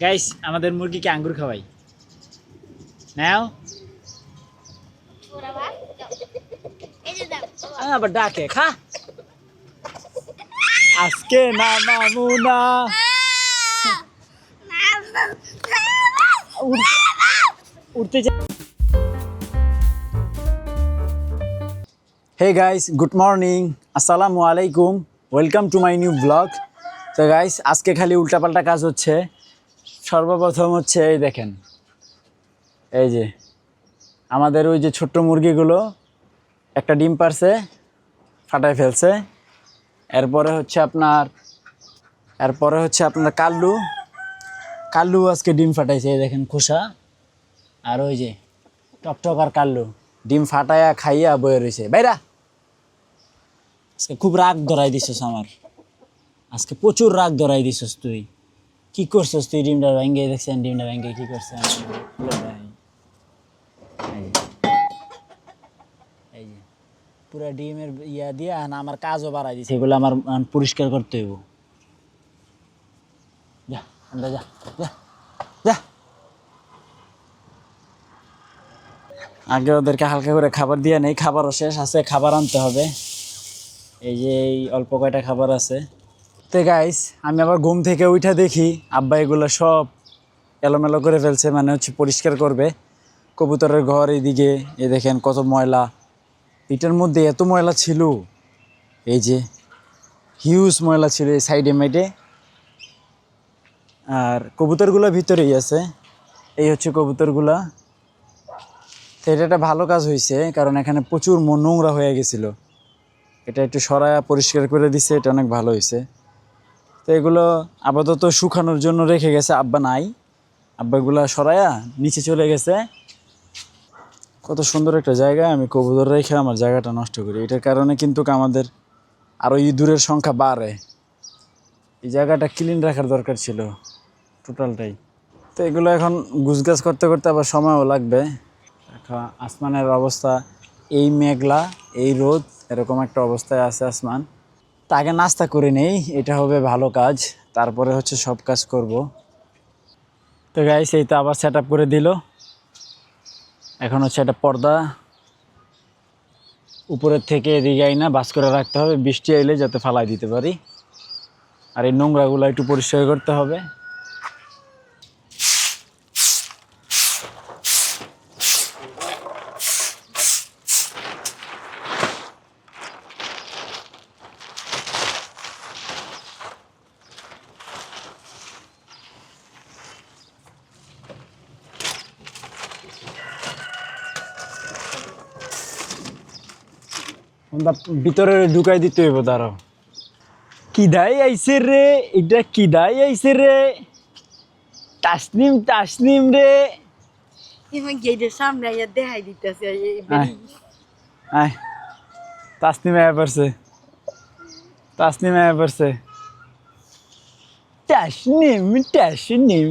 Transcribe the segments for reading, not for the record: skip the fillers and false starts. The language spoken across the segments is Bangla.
গাইস আমাদের মুরগিকে আঙ্গুর খাওয়াই নাও। আবার ডাকে খা। আজকে না মামু না উঠতে যা। হে গাইস, গুড মর্নিং, আসসালামু আলাইকুম, welcome to my new blog. তো গাইস আজকে খালি উল্টাপাল্টা কাজ হচ্ছে। সর্বপ্রথম হচ্ছে এই দেখেন, এই যে আমাদের ওই যে ছোট্ট মুরগিগুলো একটা ডিম পারছে, ফাটায় ফেলছে। এরপরে হচ্ছে আপনার কাল্লু আজকে ডিম ফাটাইছে, এই দেখেন খোসা। আর ওই যে টকটক আর কাল্লু ডিম ফাটাইয়া খাইয়া বয়ে রয়েছে। বাইরা আজকে খুব রাগ ধরাই দিছস আমার, আজকে প্রচুর রাগ ধরাই দিছস। তুই কি করছস? তুই ডিমটা ভেঙে দেখছেন, ডিমটা ভেঙে কি করছেন? এই যে পুরা ডিমের ইয়া দিয়ে আমার কাজও বাড়াই দিছে, এগুলো আমার পরিষ্কার করতে হইব। যা আমরা যা যা যা। আগে ওদেরকে হালকা করে খাবার দিয়ে নেই, খাবারও শেষ আছে, খাবার আনতে হবে। এই যে এই অল্প কয়টা খাবার আছে। তো গাইস আমি আবার ঘুম থেকে উঠা দেখি আব্বা এগুলো সব এলোমেলো করে ফেলছে, মানে হচ্ছে পরিষ্কার করবে। কবুতরের ঘর এইদিকে এই দেখেন কত ময়লা, এটার মধ্যে এত ময়লা ছিল, এই যে হিউজ ময়লা ছিল এই সাইডে মাইডে। আর কবুতরগুলো ভিতরেই আছে, এই হচ্ছে কবুতরগুলা। তো এটা একটা ভালো কাজ হয়েছে, কারণ এখানে প্রচুর নোংরা হয়ে গেছিলো, এটা একটু সরায়া পরিষ্কার করে দিছে, এটা অনেক ভালো হয়েছে। তো এগুলো আপাতত শুকানোর জন্য রেখে গেছে, আব্বা নাই, আব্বা এগুলো সরায়া নিচে চলে গেছে। কত সুন্দর একটা জায়গা, আমি কবুতর রেখে আমার জায়গাটা নষ্ট করি, এটার কারণে কিন্তু আমাদের আরও ইঁদুরের সংখ্যা বাড়ে। এই জায়গাটা ক্লিন রাখার দরকার ছিল টোটালটাই। তো এগুলো এখন গুছগাছ করতে করতে আবার সময়ও লাগবে। আসমানের অবস্থা এই মেঘলা, এই রোদ, এরকম একটা অবস্থায় আছে আসমান। তা আগে নাস্তা করে নেই, এটা হবে ভালো কাজ, তারপরে হচ্ছে সব কাজ করব। তো গাইস এই তো আবার সেট আপ করে দিল। এখন হচ্ছে একটা পর্দা উপরের থেকে এদিকে আইনা বাস করে রাখতে হবে, বৃষ্টি আইলে যাতে ফালাই দিতে পারি। আর এই নোংরাগুলো একটু পরিষ্কার করতে হবে। ভিতরে ঢুকাই দিতে হইব, দাঁড়াও। কিদাই আইছে রে, এটা কিদাই আইছে রে, তাসনিম তাসনিম রে। গেটের সামনে আইয়া দেখাই দিতেছে। আয় তাসনিম আয়া পড়ছে, তাসনিম আয়া পড়ছে। তাসনিম তাসনিম,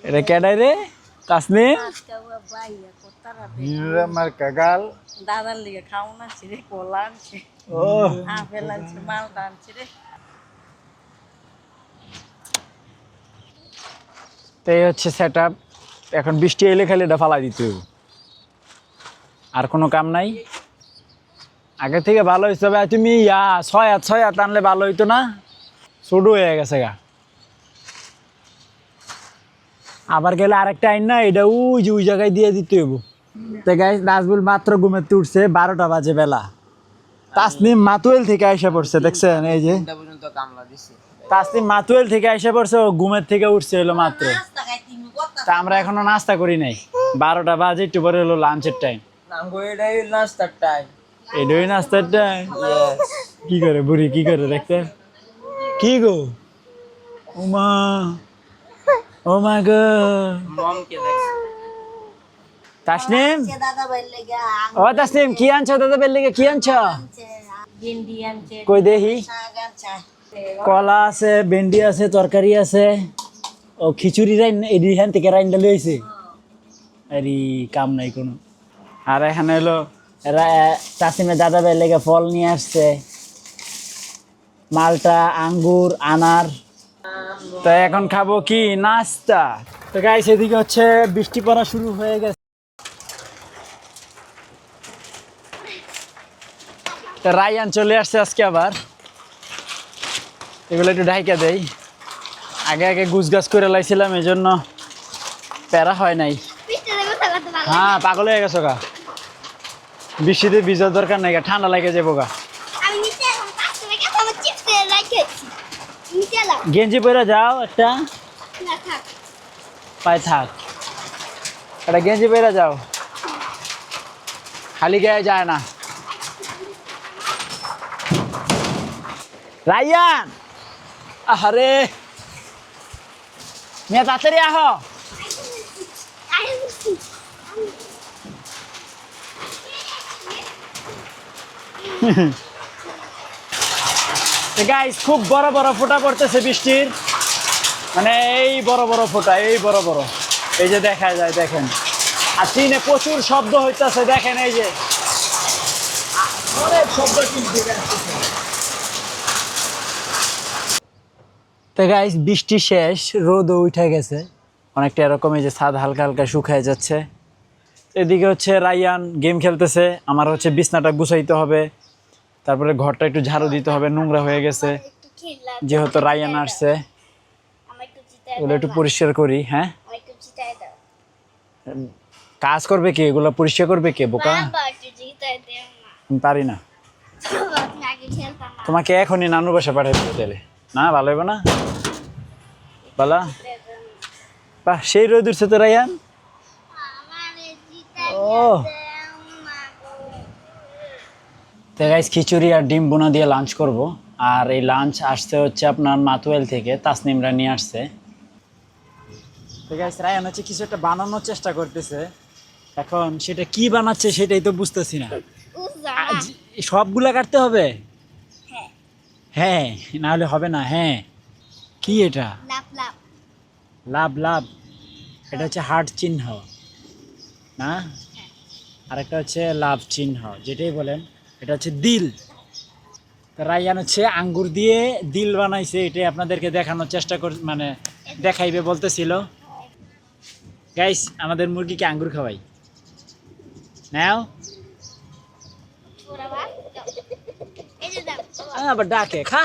এটা কেডাই রে? তাসনিম আমার কাগাল দাদার লিগে খাওন আনছি রে, কলা আনছে, ও আপেল আনছে, মালটা আনছে রে। তো এই হচ্ছে সেট আপ। এখন বৃষ্টি এলে খালি এটা ফালাই দিতে হবে, আর কোনো কাম নাই। আগে থেকে ভালো হয়েছে, তবে তুমি ছয় হাত আনলে ভালো হইতো না, ছোট হয়ে গেছে গা। আবার গেলে আরেকটা আইন না, এটা ওই যে ওই জায়গায় দিয়ে দিতে হইব। তো গাইস নাজবুল মাত্র ঘুমেতে উঠছে, 12টা বাজে বেলা। তাসনিম মাতুয়েল থেকে আইসা পড়ছে, দেখছেন এই যে তাসনিম মাতুয়েল থেকে আইসা পড়ছে, ও ঘুমের থেকে উঠছে হলো মাত্র। তা আমরা এখনো নাস্তা করি নাই, 12টা বাজে, একটু পরে হলো লাঞ্চের টাইম। এটাই নাস্তার টাইম। কি করে বুড়ি, কি করে দেখতে, কি গো ওমা, ও মা গো। তাসনিম, ও তাসনিম কি আনছো? দাদা বের লেগে কি আনছো? ভেন্ডি আনছে, কই দেখি। শাক আনছে, কলা আছে, ভেন্ডি আছে, তরকারি আছে, ও খিচুড়ি এখান থেকে রাইন ডালি হয়েছে। আরে কাম নাই কোনো। আর এখানে হলো তাসনিমের দাদা বের লেগে ফল নিয়ে আসছে, মালটা, আঙ্গুর, আনার, তো এখন খাবো কি নাস্তা। তো গাইস এদিকে হচ্ছে বৃষ্টি পড়া শুরু হয়ে গেছে। তো রায়ান চলে আসছে আজকে আবার, এগুলো একটু ঢাইকা দেই। আগে আগে গুছগাছ করে লাইছিলাম, এই জন্য প্যারা হয় নাই। হ্যাঁ পাগল হয়ে গেছো গা, বৃষ্টিতে ভিজার দরকার নাই গা, ঠান্ডা লাগে যাবো গা। গেঞ্জি পরে যাও একটা, পায়ে থাক, একটা গেঞ্জি পরে যাও, খালি গায়ে যায় না। রায়ান আরে মেয়ে তাড়াতাড়ি আহ। গাইস খুব বড় বড় ফোঁটা পড়তেছে বৃষ্টির, মানে এই বড় বড় ফোঁটা, এই বড় বড়, এই যে দেখা যায় দেখেন। আর চীনে প্রচুর শব্দ হইতেছে দেখেন, এই যে অনেক শব্দ কিন্তু। তো গাইস বৃষ্টি শেষ, রোদও উঠে গেছে অনেকটা, এরকম এই যে ছাদ হালকা হালকা শুকায় যাচ্ছে। এদিকে হচ্ছে রায়ান গেম খেলতেছে, আমার হচ্ছে বিছনাটা গুছাইতে হবে, তারপরে ঘরটা একটু ঝাড়ু দিতে হবে, নোংরা হয়ে গেছে যেহেতু রায়ান আসছে, ওগুলো একটু পরিষ্কার করি। হ্যাঁ কাজ করবে কে, এগুলো পরিষ্কার করবে কে বোকা, আমি পারি না। তোমাকে এখনই নানুর বাসা পাঠাই দেবো তাহলে, না ভালো হবে না বলা। বাহ সেই রোদ উঠছে তো রায়ান। ও তো গাইস খিচুড়ি আর ডিম বোনা দিয়ে লাঞ্চ করব। আর এই লাঞ্চ আসছে হচ্ছে আপনার মাতুয়েল থেকে, তাসনিমরা নিয়ে আসছে। তো গাইস রায়ান হচ্ছে কিছু একটা বানানোর চেষ্টা করতেছে, এখন সেটা কি বানাচ্ছে সেটাই তো বুঝতেছি না। সবগুলা কাটতে হবে? হ্যাঁ না হলে হবে না। হ্যাঁ কি এটা? লাভ লাভ, এটা হচ্ছে হার্ট চিহ্ন না, আরেকটা হচ্ছে লাভ চিহ্ন, যেটাই বলেন। এটা হচ্ছে দিল। রায়ান হচ্ছে আঙ্গুর দিয়ে দিল বানাইছে, এটাই আপনাদেরকে দেখানোর চেষ্টা কর, মানে দেখাইবে বলতেছিল। গাইস আমাদের মুরগিকে আঙ্গুর খাওয়াই নাও। আবার ডাকে খা।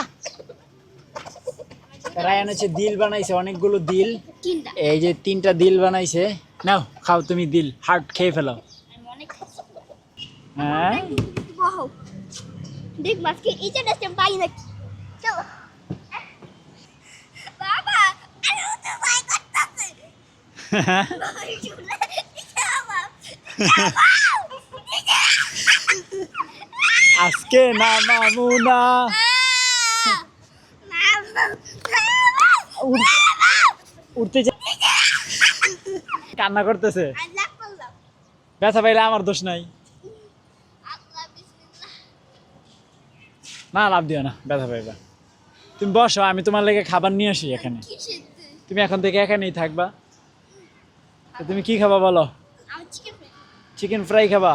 রায়ান হচ্ছে দিল বানাইছে, অনেকগুলো দিল, এই যে 3টা দিল বানাইছে। নাও খাও তুমি দিল, হার্ট খেয়ে ফেলো। হ্যাঁ দেখ মাছকে ইচে দেশে পাই নাকি, চলো বাবা আরে ও তো ভাই করতেছে আজকে না মামু না উঠতে কান্না করতেছে, ব্যথা পাইলে আমার দোষ নাই। না লাভ দিও না, ব্যথা পাইবা। তুমি বসো, আমি তোমার লেগে খাবার নিয়ে আসি এখানে, তুমি এখন থেকে এখানেই থাকবা। তো তুমি কি খাবা বলো? চিকেন ফ্রাই খাবা?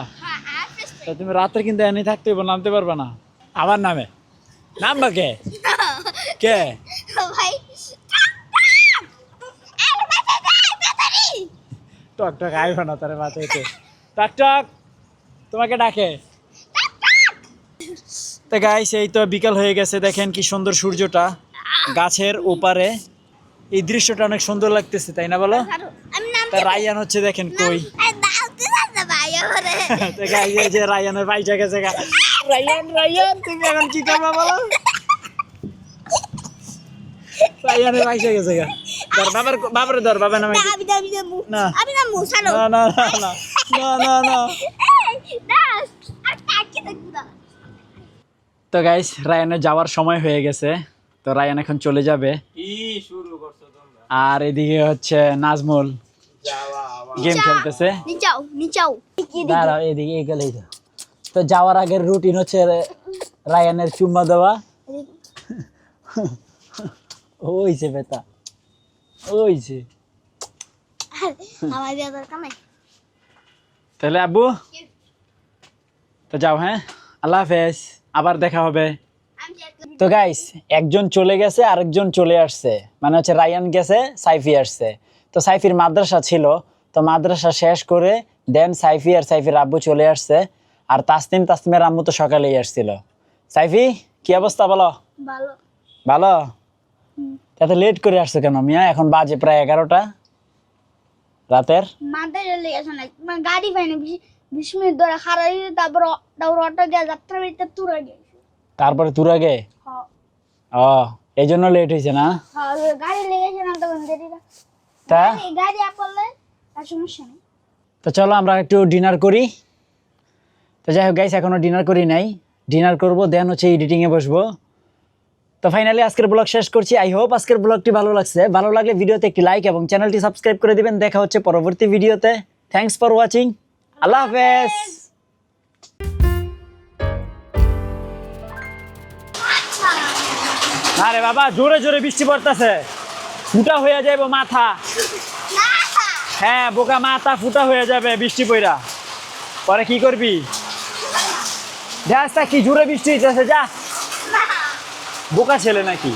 তো তুমি রাত্রে কিন্তু এনে থাকতে হবে, নামতে পারবা না। আবার নামে নামবা কে কে? টক টক আইবা না তার মাথাতে, টক টক তোমাকে ডাকে। তো গাইস এই তো বিকাল হয়ে গেছে, দেখেন কি সুন্দর সূর্যটা গাছের ওপারে, এই দৃশ্যটা অনেক সুন্দর লাগতেছে তাই না বলো? তা রায়ান হচ্ছে দেখেন কই, তো গাইস এই যে রায়ানের বাইচা গেছে গা। রায়ান রায়ান তুমি এখন কি করবা বলো? রায়ানের বাইচা গেছে গা, ধর বাবার, বাবারে ধর, বাবা নামে না না না না না না না। তো গাইস রায়ানের যাওয়ার সময় হয়ে গেছে, তো রায়ান এখন চলে যাবে। আর এদিকে হচ্ছে নাজমুল গেম খেলতেছে। দাঁড়াও এদিকে এগেলেই তো। তো যাওয়ার আগের রুটিন হচ্ছে রায়ানের চুম্মা দেওয়া। ওইছে বেটা ওইছে। তাহলে আব্বু তো যাও, হ্যাঁ আল্লাহ হাফেজ, আবার দেখা হবে। তো গাইস একজন চলে গেছে আরেকজন চলে আসছে, মানে হচ্ছে রায়ান গেছে সাইফি আসছে। তো সাইফির মাদ্রাসা ছিল, তো মাদ্রাসা শেষ করে দেন সাইফি আর সাইফির আব্বু চলে আসছে। আর তাসনিমের আম্মু তো সকালেই আসছিল। সাইফি কি অবস্থা বলো? ভালো। ভালো? এত লেট করে আসছো কেন মিয়া? এখন বাজে প্রায় 11টা রাতের। মাথায় লেগেছে না, মানে গাড়ি পাইনি 20 মিনিট ধরে খারাই, তারপর অটো দিয়ে যাত্রা বাড়িতে তুরা গেছে। তারপরে তোর আগে ও এই জন্য লেট হয়েছে না? গাড়ি লেগেছে না তখন দেরি তা গাড়ি আপলে আর সমস্যা নেই। তো চলো আমরা একটু ডিনার করি। তো যাই হোক গাইস এখনো ডিনার করি নাই, ডিনার করবো দেন হচ্ছে এডিটিংয়ে বসবো। তো ফাইনালি আজকের ব্লগ শেষ করছি। আই হোপ আজকের ব্লগটি ভালো লাগছে। ভালো লাগলে ভিডিওতে একটি লাইক এবং চ্যানেলটি সাবস্ক্রাইব করে দিবেন। দেখা হচ্ছে পরবর্তী ভিডিওতে। Thanks for watching. আল্লাহ হাফেজ। আরে বাবা জোরে জোরে বৃষ্টি পড়তেছে, ফুটা হয়ে যাবে মাথা। হ্যাঁ বোকা, মাথা ফুটা হয়ে যাবে বৃষ্টি পইরা। পরে কি করবি? যা কি জোরে বৃষ্টি হইতেছে, যা বোকা ছেলে নাকি।